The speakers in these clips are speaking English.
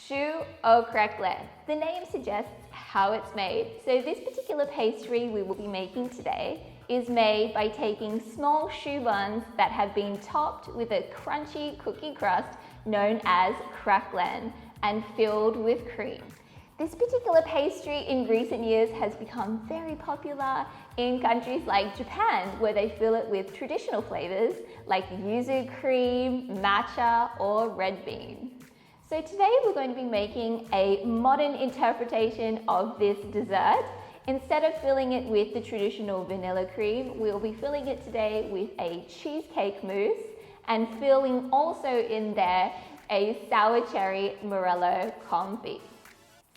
Choux Au Craquelin. The name suggests how it's made. So this particular pastry we will be making today is made by taking small choux buns that have been topped with a crunchy cookie crust known as craquelin and filled with cream. This particular pastry in recent years has become very popular in countries like Japan, where they fill it with traditional flavors like yuzu cream, matcha, or red bean. So today we're going to be making a modern interpretation of this dessert. Instead of filling it with the traditional vanilla cream, we'll be filling it today with a cheesecake mousse and filling also in there a sour cherry morello confit.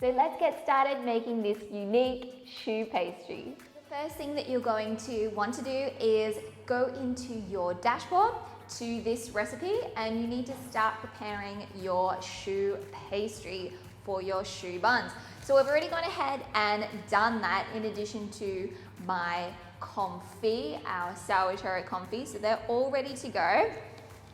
So let's get started making this unique choux pastry. The first thing that you're going to want to do is go into your dashboard to this recipe, and you need to start preparing your choux pastry for your choux buns. So we've already gone ahead and done that in addition to my confit, our sour cherry confit. So they're all ready to go.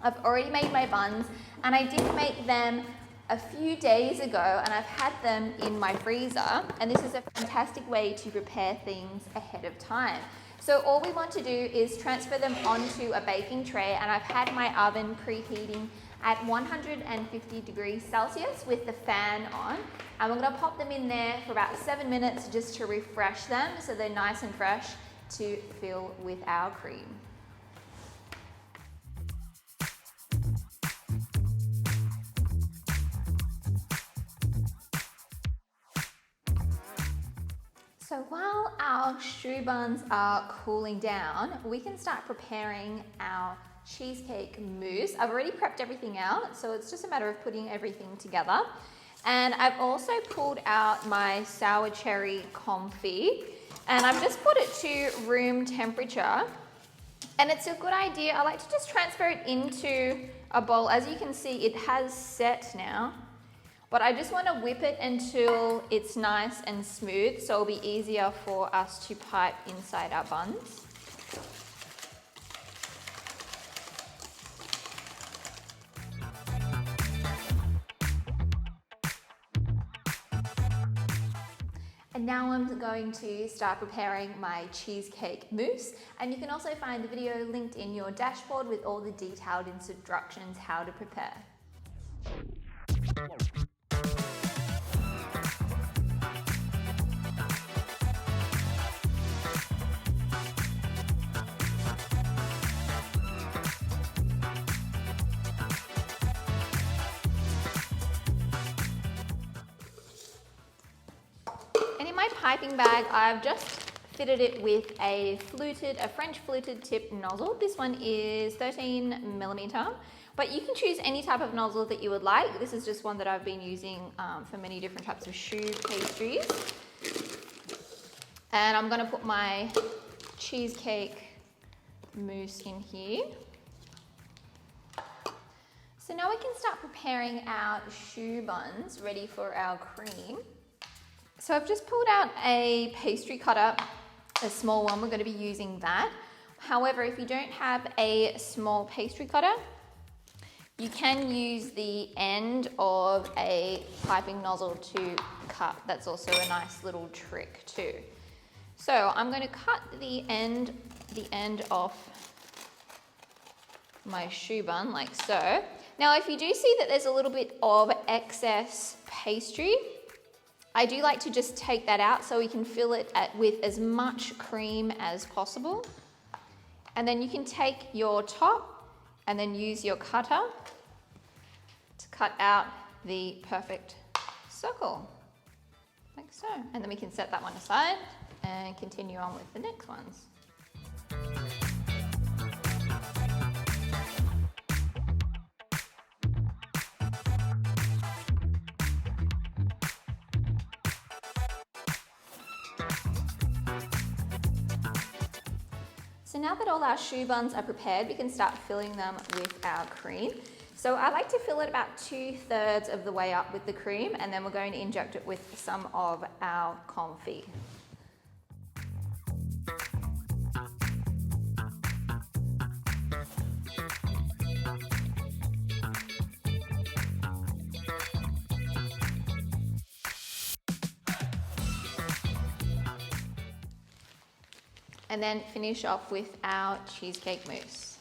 I've already made my buns, and I did make them a few days ago, and I've had them in my freezer, and this is a fantastic way to prepare things ahead of time. So all we want to do is transfer them onto a baking tray, and I've had my oven preheating at 150 degrees Celsius with the fan on, and we're going to pop them in there for about 7 minutes just to refresh them so they're nice and fresh to fill with our cream. So while our choux buns are cooling down, we can start preparing our cheesecake mousse. I've already prepped everything out, so it's just a matter of putting everything together. And I've also pulled out my sour cherry confit, and I've just put it to room temperature. And it's a good idea, I like to just transfer it into a bowl. As you can see, it has set now. But I just want to whip it until it's nice and smooth, so it'll be easier for us to pipe inside our buns. And now I'm going to start preparing my cheesecake mousse, and you can also find the video linked in your dashboard with all the detailed instructions how to prepare. And in my piping bag, I've just fitted it with a French fluted tip nozzle. This one is 13mm, but you can choose any type of nozzle that you would like. This is just one that I've been using for many different types of choux pastries. And I'm gonna put my cheesecake mousse in here. So now we can start preparing our choux buns ready for our cream. So I've just pulled out a pastry cutter, a small one. We're going to be using that. However, if you don't have a small pastry cutter, you can use the end of a piping nozzle to cut. That's also a nice little trick too. So I'm going to cut the end off my choux bun like so. Now, if you do see that there's a little bit of excess pastry, I do like to just take that out so we can fill it with as much cream as possible. And then you can take your top and then use your cutter to cut out the perfect circle, like so. And then we can set that one aside and continue on with the next ones. So now that all our choux buns are prepared, we can start filling them with our cream. So I like to fill it about 2/3 of the way up with the cream, and then we're going to inject it with some of our confit. and then finish off with our cheesecake mousse.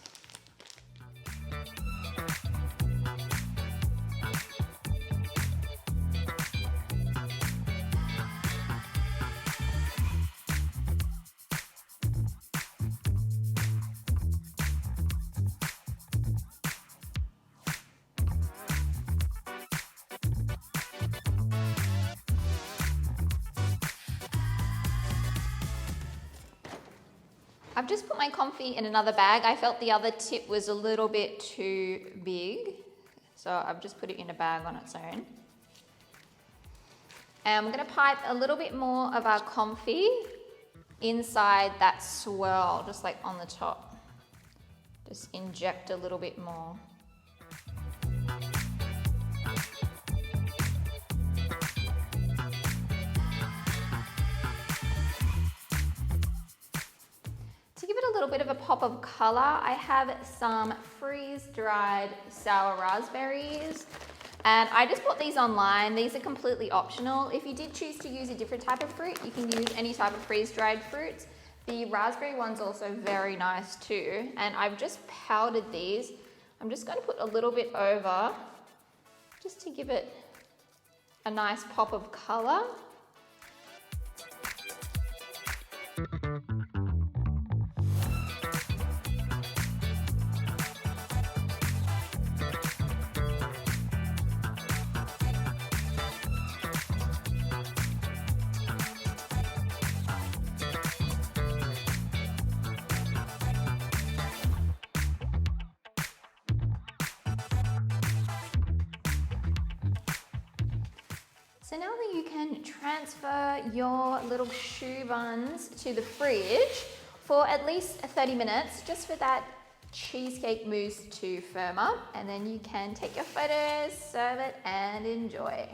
I've just put my confit in another bag. I felt the other tip was a little bit too big, so I've just put it in a bag on its own. And I'm gonna pipe a little bit more of our confit inside that swirl, just like on the top. Just inject a little bit more. To give it a little bit of a pop of color, I have some freeze-dried sour raspberries. And I just bought these online. These are completely optional. If you did choose to use a different type of fruit, you can use any type of freeze-dried fruits. The raspberry one's also very nice too. And I've just powdered these. I'm just going to put a little bit over just to give it a nice pop of color. So now that you can transfer your little choux buns to the fridge for at least 30 minutes, just for that cheesecake mousse to firm up, and then you can take your photos, serve it, and enjoy.